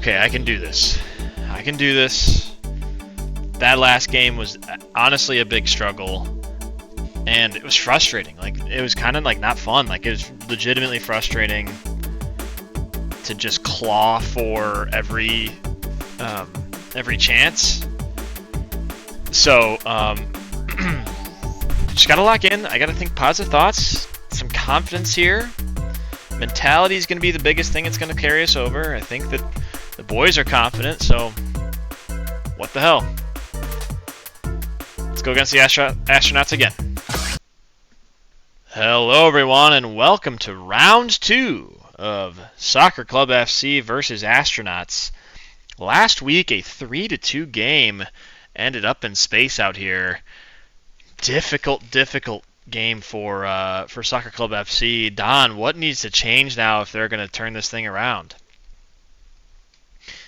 Okay, I can do this. I can do this. That last game was honestly a big struggle, and it was frustrating. Like, it was kind of like not fun. Like, it was legitimately frustrating to just claw for every chance. So, just gotta lock in. I gotta think positive thoughts, some confidence here. Mentality is gonna be the biggest thing that's gonna carry us over. I think that the boys are confident, so what the hell? Let's go against the astronauts again. Hello everyone, and welcome to round 2 of Soccer Club FC versus Astronauts. Last week, a 3-2 game ended up in space out here. Difficult game for Soccer Club FC. Don, what needs to change now if they're going to turn this thing around?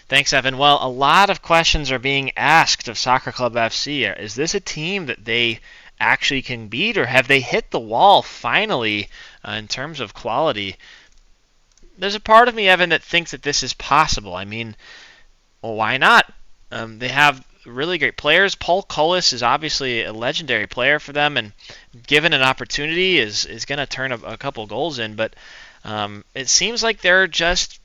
Thanks, Evan. Well, a lot of questions are being asked of Soccer Club FC. Is this a team that they actually can beat, or have they hit the wall finally in terms of quality? There's a part of me, Evan, that thinks that this is possible. I mean, well, why not? They have really great players. Paul Cullis is obviously a legendary player for them, and given an opportunity is going to turn a couple goals in, but it seems like they're just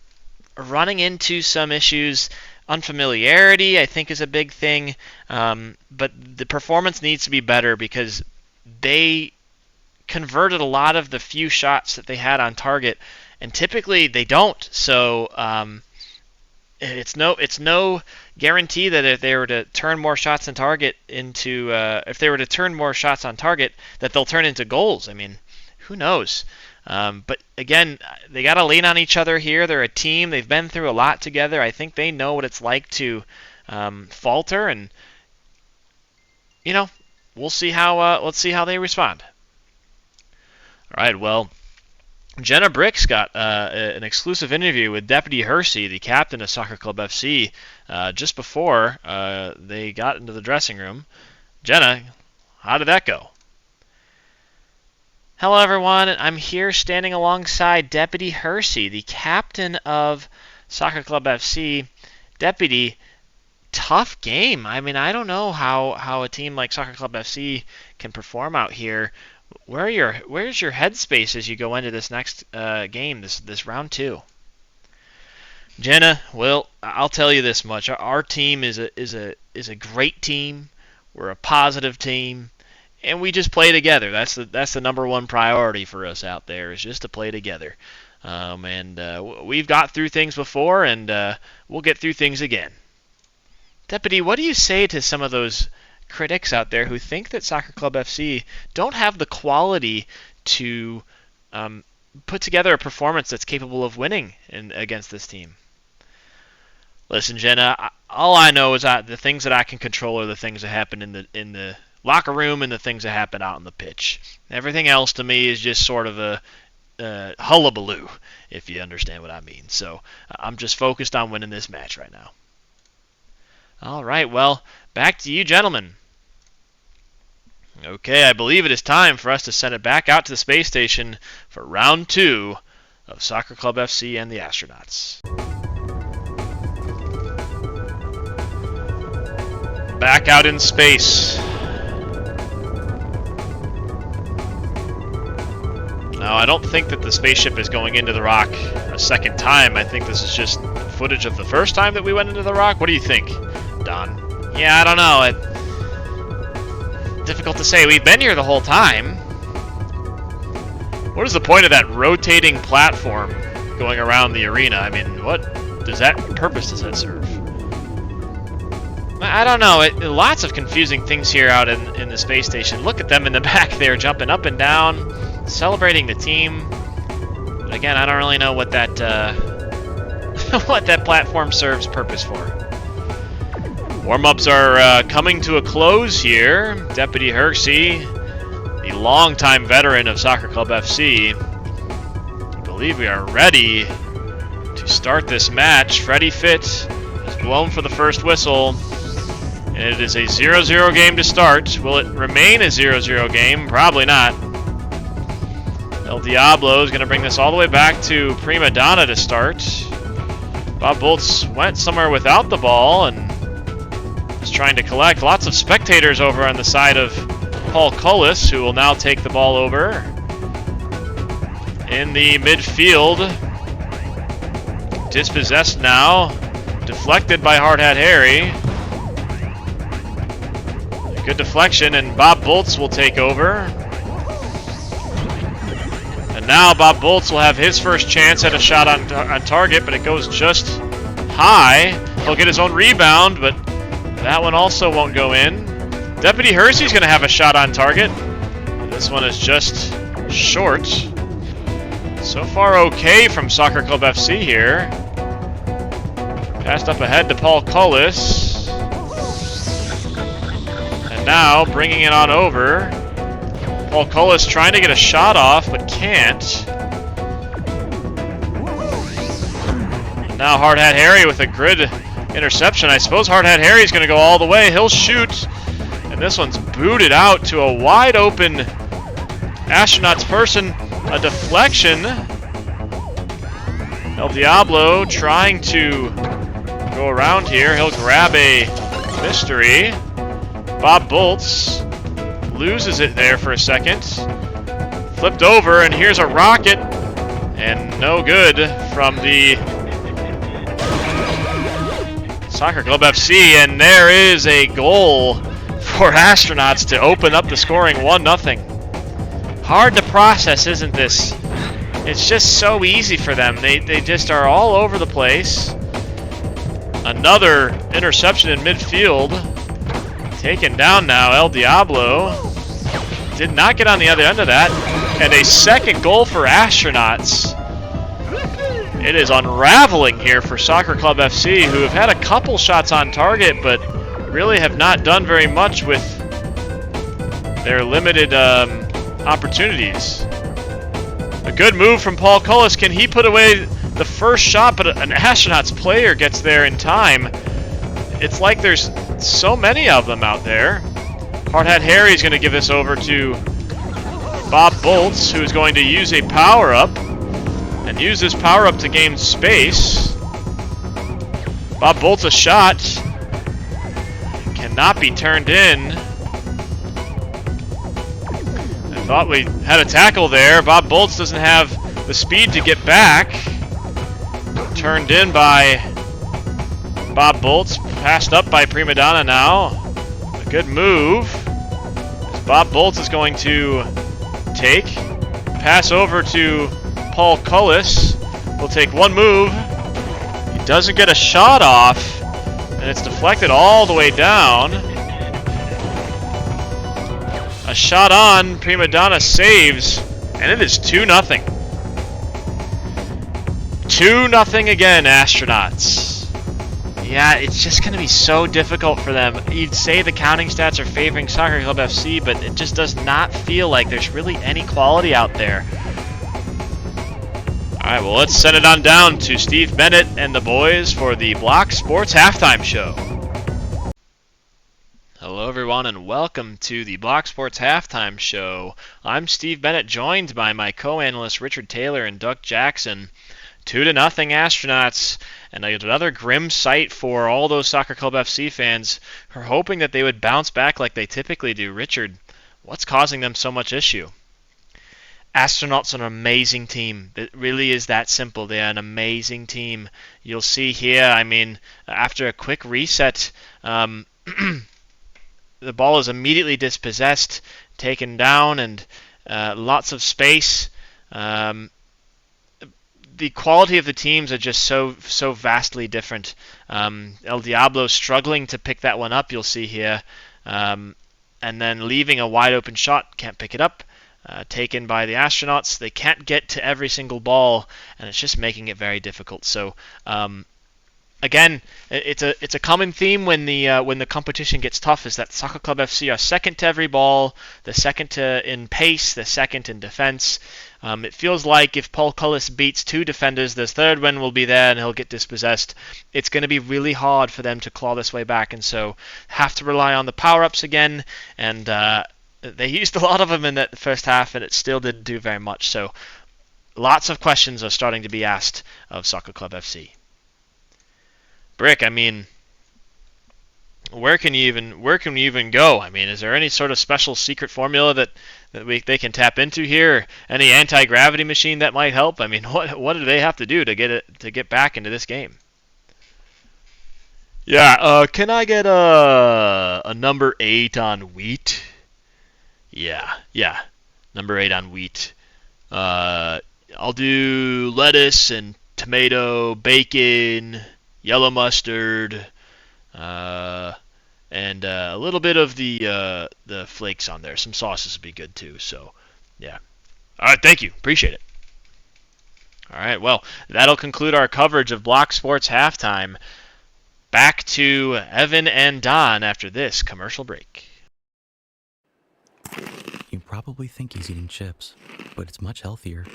running into some issues. Unfamiliarity, I think, is a big thing, but the performance needs to be better because they converted a lot of the few shots that they had on target, and typically they don't. So it's no guarantee that if they were to turn more shots on target that they'll turn into goals. I mean, who knows? But again, they got to lean on each other here. They're a team. They've been through a lot together. I think they know what it's like to falter, and let's see how they respond. All right. Well, Jenna Bricks got an exclusive interview with Deputy Hersey, the captain of Soccer Club FC, just before they got into the dressing room. Jenna, how did that go? Hello everyone, I'm here standing alongside Deputy Hersey, the captain of Soccer Club FC. Deputy, tough game. I mean, I don't know how a team like Soccer Club FC can perform out here. Where's your headspace as you go into this next game, this round 2? Jenna, well, I'll tell you this much. Our team is a great team. We're a positive team. And we just play together. That's the number one priority for us out there, is just to play together. We've got through things before, and we'll get through things again. Deputy, what do you say to some of those critics out there who think that Soccer Club FC don't have the quality to put together a performance that's capable of winning against this team? Listen, Jenna, all I know is that the things that I can control are the things that happen in the locker room and the things that happen out on the pitch. Everything else to me is just sort of a hullabaloo, if you understand what I mean. So I'm just focused on winning this match right now. All right, well, back to you, gentlemen. Okay, I believe it is time for us to send it back out to the space station for round 2 of Soccer Club FC and the Astronauts. Back out in space. Now, I don't think that the spaceship is going into the rock a second time. I think this is just footage of the first time that we went into the rock. What do you think, Don? Yeah, I don't know. Difficult to say. We've been here the whole time. What is the point of that rotating platform going around the arena? I mean, what purpose does that serve? I don't know. Lots of confusing things here out in the space station. Look at them in the back there, jumping up and down, celebrating the team. But again, I don't really know what that what that platform serves purpose for. Warm-ups are coming to a close here. Deputy Hersey, the longtime veteran of Soccer Club FC, I believe we are ready to start this match. Freddie Fitt has blown for the first whistle. And it is a 0-0 game to start. Will it remain a 0-0 game? Probably not. El Diablo is going to bring this all the way back to Prima Donna to start. Bob Boltz went somewhere without the ball and is trying to collect. Lots of spectators over on the side of Paul Cullis, who will now take the ball over in the midfield. Dispossessed now. Deflected by Hard Hat Harry. Good deflection, and Bob Boltz will take over. And now Bob Boltz will have his first chance at a shot on target, but it goes just high. He'll get his own rebound, but that one also won't go in. Deputy Hersey's going to have a shot on target. This one is just short. So far okay from Soccer Club FC here. Passed up ahead to Paul Cullis. And now bringing it on over. Paul Cullis trying to get a shot off, but can't. Now Hard Hat Harry with a good interception. I suppose Hard Hat Harry's going to go all the way. He'll shoot. And this one's booted out to a wide open Astronauts person. A deflection. El Diablo trying to go around here. He'll grab a mystery. Bob Boltz loses it there for a second. Flipped over, and here's a rocket. And no good from the Soccer Club FC. And there is a goal for Astronauts to open up the scoring 1-0. Hard to process, isn't this? It's just so easy for them. They just are all over the place. Another interception in midfield. Taken down now, El Diablo. Did not get on the other end of that. And a second goal for Astronauts. It is unraveling here for Soccer Club FC, who have had a couple shots on target, but really have not done very much with their limited opportunities. A good move from Paul Cullis. Can he put away the first shot, but an Astronauts player gets there in time? It's like there's so many of them out there. Hard Hat Harry's going to give this over to Bob Boltz, who's going to use a power-up, and use this power-up to gain space. Bob Boltz a shot. Cannot be turned in. I thought we had a tackle there. Bob Boltz doesn't have the speed to get back. Turned in by Bob Boltz. Passed up by Prima Donna now. A good move. Bob Boltz is going to take. Pass over to Paul Cullis. Will take one move. He doesn't get a shot off. And it's deflected all the way down. A shot on. Prima Donna saves. And it is 2-0. 2-0 again, Astronauts. Yeah, it's just going to be so difficult for them. You'd say the counting stats are favoring Soccer Club FC, but it just does not feel like there's really any quality out there. Alright, well, let's send it on down to Steve Bennett and the boys for the Block Sports Halftime Show. Hello, everyone, and welcome to the Block Sports Halftime Show. I'm Steve Bennett, joined by my co-analysts Richard Taylor and Doug Jackson. 2-0 Astronauts, and another grim sight for all those Soccer Club FC fans who are hoping that they would bounce back like they typically do. Richard, what's causing them so much issue? Astronauts are an amazing team. It really is that simple. They are an amazing team. You'll see here, I mean, after a quick reset, the ball is immediately dispossessed, taken down, and lots of space. The quality of the teams are just so vastly different. El Diablo struggling to pick that one up, you'll see here, and then leaving a wide open shot, can't pick it up. Taken by the Astronauts. They can't get to every single ball, and it's just making it very difficult. So again, it's a common theme when the competition gets tough, is that Soccer Club FC are second to every ball, the second in pace, the second in defense. It feels like if Paul Cullis beats two defenders, the third one will be there and he'll get dispossessed. It's going to be really hard for them to claw this way back, and so have to rely on the power-ups again. And they used a lot of them in that first half, and it still didn't do very much. So lots of questions are starting to be asked of Soccer Club FC. Brick, I mean, where can you even go? I mean, is there any sort of special secret formula that they can tap into here? Any anti-gravity machine that might help? I mean, what do they have to do to get back into this game? Yeah, can I get a number 8 on wheat? Yeah, number 8 on wheat. I'll do lettuce and tomato, bacon, yellow mustard, and a little bit of the flakes on there. Some sauces would be good too. So, yeah. All right, thank you. Appreciate it. All right, well, that'll conclude our coverage of Block Sports Halftime. Back to Evan and Don after this commercial break. You probably think he's eating chips, but it's much healthier.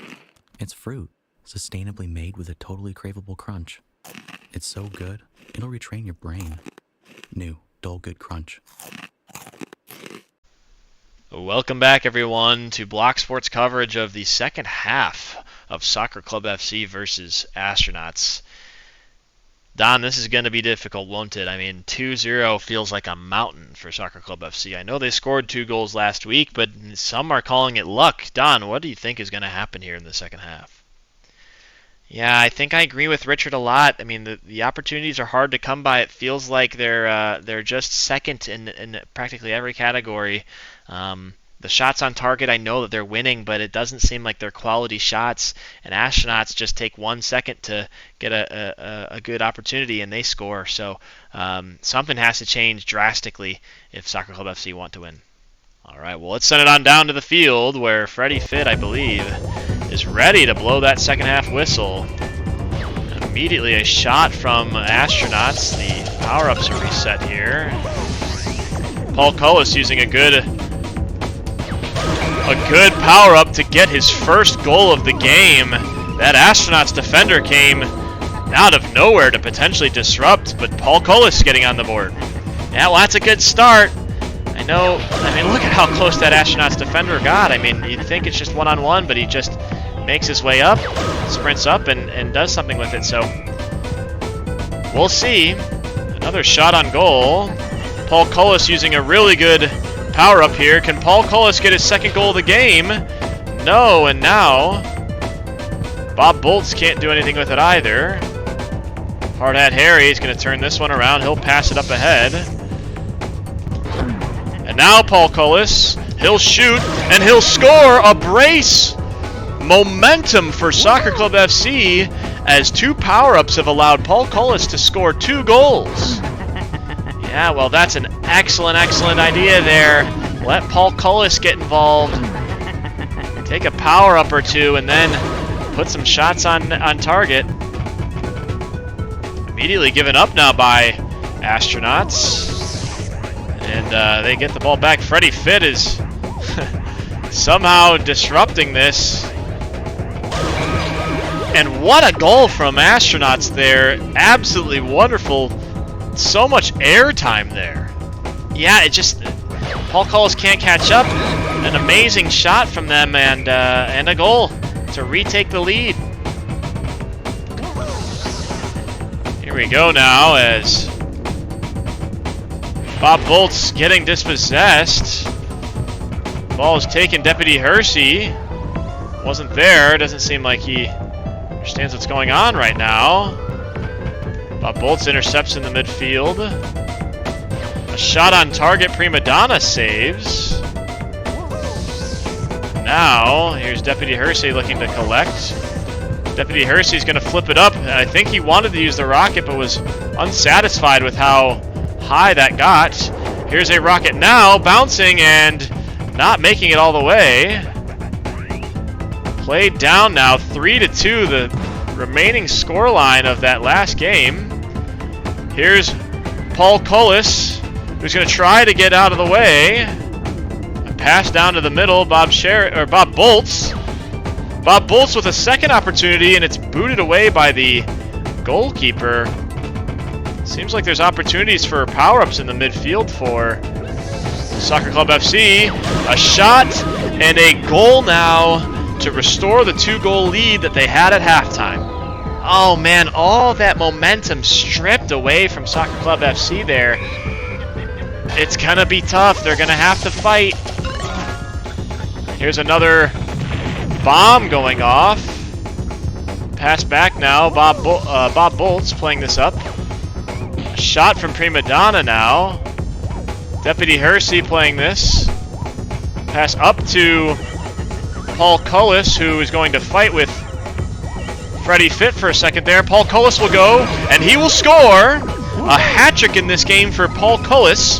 It's fruit, sustainably made with a totally craveable crunch. It's so good, it'll retrain your brain. New Dull Good Crunch. Welcome back, everyone, to Block Sports coverage of the second half of Soccer Club FC versus Astronauts. Don, this is going to be difficult, won't it? I mean, 2-0 feels like a mountain for Soccer Club FC. I know they scored 2 goals last week, but some are calling it luck. Don, what do you think is going to happen here in the second half? Yeah, I think I agree with Richard a lot. I mean, the opportunities are hard to come by. It feels like they're just second in practically every category. The shots on target, I know that they're winning, but it doesn't seem like they're quality shots. And Astronauts just take 1 second to get a good opportunity, and they score. So something has to change drastically if Soccer Club FC want to win. All right, well, let's send it on down to the field where Freddie Fitt, I believe, is ready to blow that second half whistle. Immediately a shot from Astronauts. The power-ups are reset here. Paul Cullis using a good power-up to get his first goal of the game. That Astronauts defender came out of nowhere to potentially disrupt, but Paul Cullis getting on the board. Yeah, well, that's a good start. I know, look at how close that Astronauts defender got. I mean, you'd think it's just one-on-one, but he just makes his way up, sprints up, and does something with it. So, we'll see. Another shot on goal. Paul Cullis using a really good power up here. Can Paul Cullis get his second goal of the game? No, and now Bob Bolts can't do anything with it either. Hard Hat Harry is going to turn this one around. He'll pass it up ahead. And now Paul Cullis, he'll shoot, and he'll score. A brace. Momentum for Soccer Club FC as 2 power-ups have allowed Paul Cullis to score 2 goals. Yeah, well, that's an excellent idea there. Let Paul Cullis get involved. Take a power-up or 2 and then put some shots on target. Immediately given up now by Astronauts. And they get the ball back. Freddie Fitt is somehow disrupting this. And what a goal from Astronauts there. Absolutely wonderful. So much airtime there. Yeah, it just... Paul Cullis can't catch up. An amazing shot from them and a goal to retake the lead. Here we go now as Bob Bolt's getting dispossessed. Ball is taken. Deputy Hersey wasn't there. Doesn't seem like he understands what's going on right now. Bob Bolts intercepts in the midfield. A shot on target. Prima Donna saves. Now, here's Deputy Hersey looking to collect. Deputy Hersey's going to flip it up. I think he wanted to use the rocket, but was unsatisfied with how high that got. Here's a rocket now, bouncing and not making it all the way. Played down now, 3-2, the remaining scoreline of that last game. Here's Paul Cullis, who's going to try to get out of the way. A pass down to the middle, Bob Bolts. Bob Bolts with a second opportunity, and it's booted away by the goalkeeper. Seems like there's opportunities for power-ups in the midfield for Soccer Club FC. A shot and a goal now to restore the 2-goal lead that they had at halftime. Oh man, all that momentum stripped away from Soccer Club FC there. It's gonna be tough. They're gonna have to fight. Here's another bomb going off. Pass back now. Bob Bolt's playing this up. A shot from Prima Donna now. Deputy Hersey playing this. Pass up to Paul Cullis, who is going to fight with Freddie Fitt for a second there. Paul Cullis will go, and he will score. A hat trick in this game for Paul Cullis.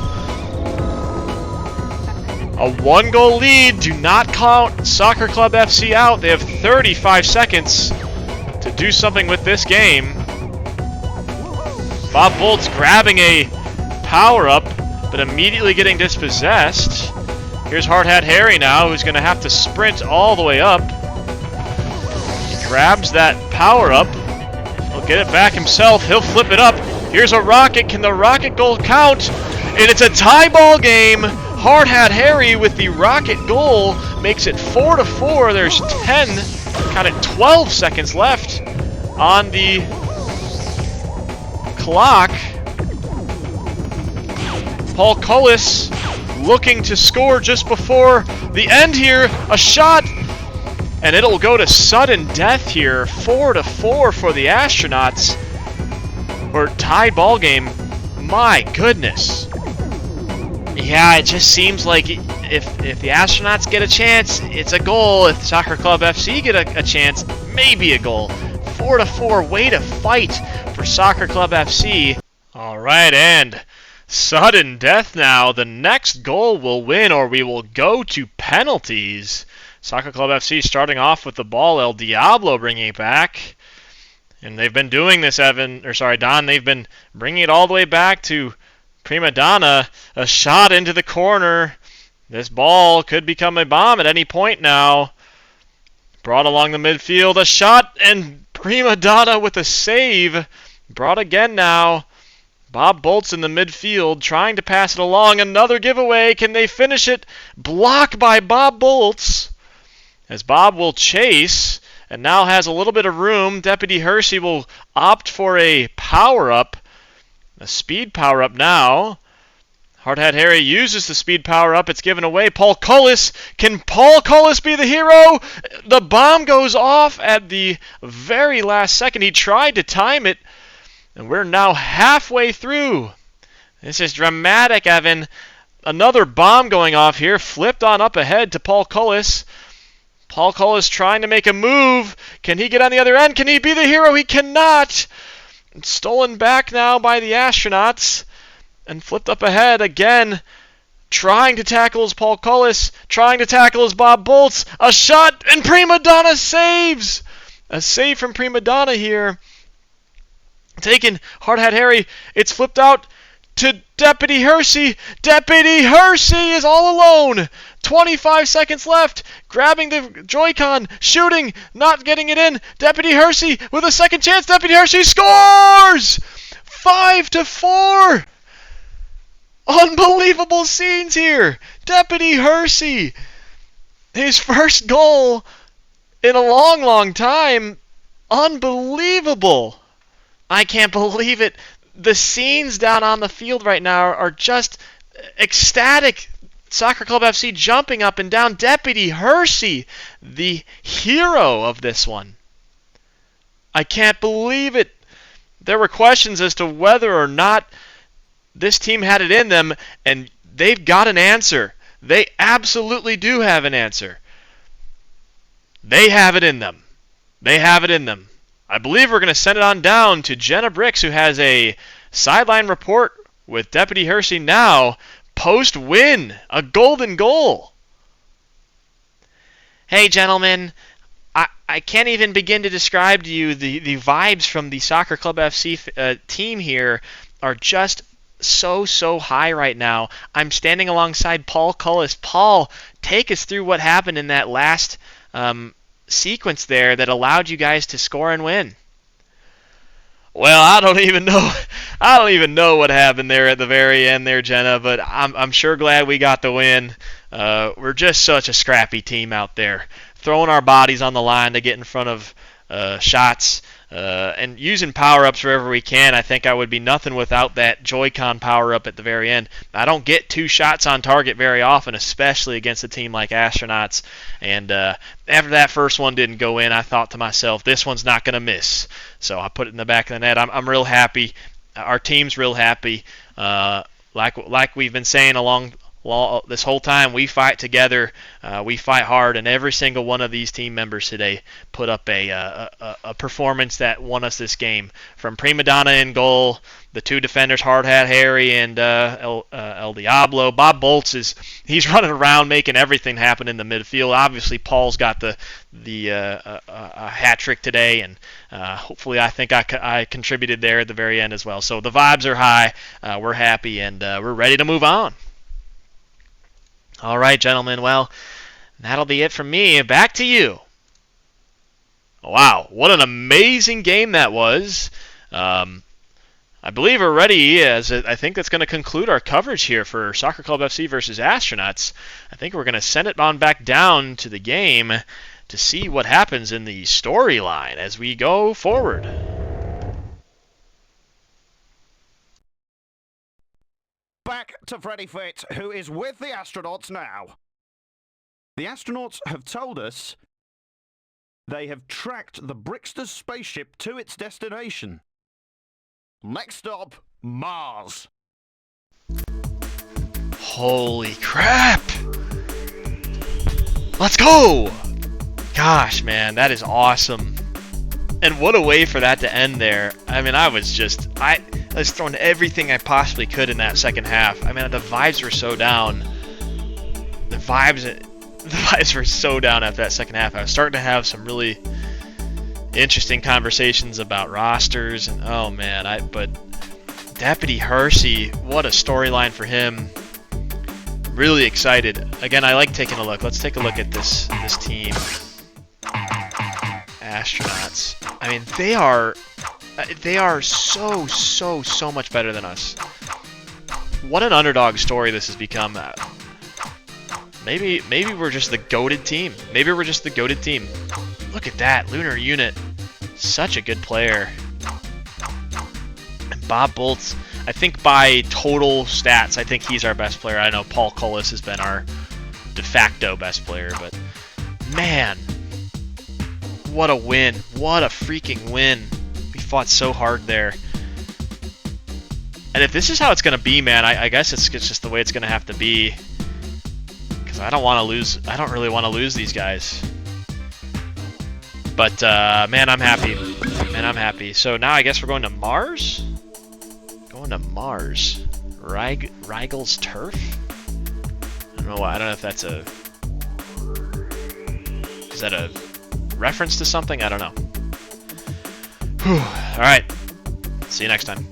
A 1-goal lead. Do not count Soccer Club FC out. They have 35 seconds to do something with this game. Bob Bolt's grabbing a power-up, but immediately getting dispossessed. Here's Hard Hat Harry now, who's going to have to sprint all the way up. He grabs that power-up. He'll get it back himself. He'll flip it up. Here's a rocket. Can the rocket goal count? And it's a tie ball game. Hard Hat Harry with the rocket goal makes it 4-4. There's 12 seconds left on the clock. Paul Cullis looking to score just before the end here. A shot, and it'll go to sudden death here. 4-4 for the Astronauts. Or tied ball game. My goodness. Yeah, it just seems like if the Astronauts get a chance, it's a goal. If Soccer Club FC get a chance, maybe a goal. 4-4, way to fight for Soccer Club FC. All right, and sudden death now. The next goal will win, or we will go to penalties. Soccer Club FC starting off with the ball. El Diablo bringing it back. And they've been doing this, Don. They've been bringing it all the way back to Prima Donna. A shot into the corner. This ball could become a bomb at any point now. Brought along the midfield. A shot, and Prima Donna with a save. Brought again now. Bob Bolt's in the midfield trying to pass it along. Another giveaway. Can they finish it? Blocked by Bob Bolt's. As Bob will chase and now has a little bit of room. Deputy Hersey will opt for a power-up. A speed power-up now. Hard Hat Harry uses the speed power-up. It's given away. Paul Cullis. Can Paul Cullis be the hero? The bomb goes off at the very last second. He tried to time it. And we're now halfway through. This is dramatic, Evan. Another bomb going off here. Flipped on up ahead to Paul Cullis. Paul Cullis trying to make a move. Can he get on the other end? Can he be the hero? He cannot. It's stolen back now by the Astronauts. And flipped up ahead again. Trying to tackle is Paul Cullis. Trying to tackle is Bob Bolt's. A shot, and Prima Donna saves. A save from Prima Donna here. Taken, Hard Hat Harry. It's flipped out to Deputy Hersey. Deputy Hersey is all alone. 25 seconds left. Grabbing the Joy-Con. Shooting. Not getting it in. Deputy Hersey with a second chance. Deputy Hersey scores! 5-4. Unbelievable scenes here. Deputy Hersey. His first goal in a long, long time. Unbelievable. I can't believe it. The scenes down on the field right now are just ecstatic. Soccer Club FC jumping up and down. Deputy Hersey, the hero of this one. I can't believe it. There were questions as to whether or not this team had it in them, and they've got an answer. They absolutely do have an answer. They have it in them. They have it in them. I believe we're going to send it on down to Jenna Bricks, who has a sideline report with Deputy Hersey now. Post-win, a golden goal. Hey, gentlemen, I can't even begin to describe to you the vibes from the Soccer Club FC team here are just so high right now. I'm standing alongside Paul Cullis. Paul, take us through what happened in that last sequence there that allowed you guys to score and win. Well, I don't even know what happened there at the very end there, Jenna, but I'm sure glad we got the win. We're just such a scrappy team out there, throwing our bodies on the line to get in front of shots. and using power-ups wherever we can. I think I would be nothing without that Joy-Con power-up at the very end. I don't get 2 shots on target very often, especially against a team like Astronauts. And after that first one didn't go in, I thought to myself, this one's not going to miss. So I put it in the back of the net. I'm real happy. Our team's real happy. Like we've been saying along this whole time, we fight together, we fight hard, and every single one of these team members today put up a performance that won us this game. From Prima Donna in goal, the 2 defenders, Hard Hat Harry and El Diablo. Bob Bolts he's running around making everything happen in the midfield. Obviously, Paul's got the hat trick today, and hopefully I think I contributed there at the very end as well. So the vibes are high, we're happy, and we're ready to move on. All right, gentlemen, well, that'll be it from me. Back to you. Wow, what an amazing game that was. I believe we're ready, as I think that's going to conclude our coverage here for Soccer Club FC versus Astronauts. I think we're going to send it on back down to the game to see what happens in the storyline as we go forward. Back to Freddy Fit, who is with the Astronauts now. The Astronauts have told us they have tracked the Brickster's spaceship to its destination. Next stop, Mars. Holy crap! Let's go! Gosh, man, that is awesome. And what a way for that to end there. I mean, I was throwing everything I possibly could in that second half. I mean, the vibes were so down. The vibes were so down after that second half. I was starting to have some really interesting conversations about rosters, and oh man, but Deputy Hersey, what a storyline for him. Really excited. Again, I like taking a look. Let's take a look at this team. Astronauts. I mean, they are so much better than us. What an underdog story this has become. Maybe we're just the goated team. Maybe we're just the goated team. Look at that, Lunar Unit. Such a good player. And Bob Bolts, I think by total stats, I think he's our best player. I know Paul Cullis has been our de facto best player, but man, what a win. What a freaking win. We fought so hard there. And if this is how it's going to be, man, I guess it's just the way it's going to have to be. Because I don't want to lose. I don't really want to lose these guys. But, man, I'm happy. Man, I'm happy. So now I guess we're going to Mars? Going to Mars. Reigel's Turf? I don't know if that's a... Is that a reference to something? I don't know. Whew. Alright. See you next time.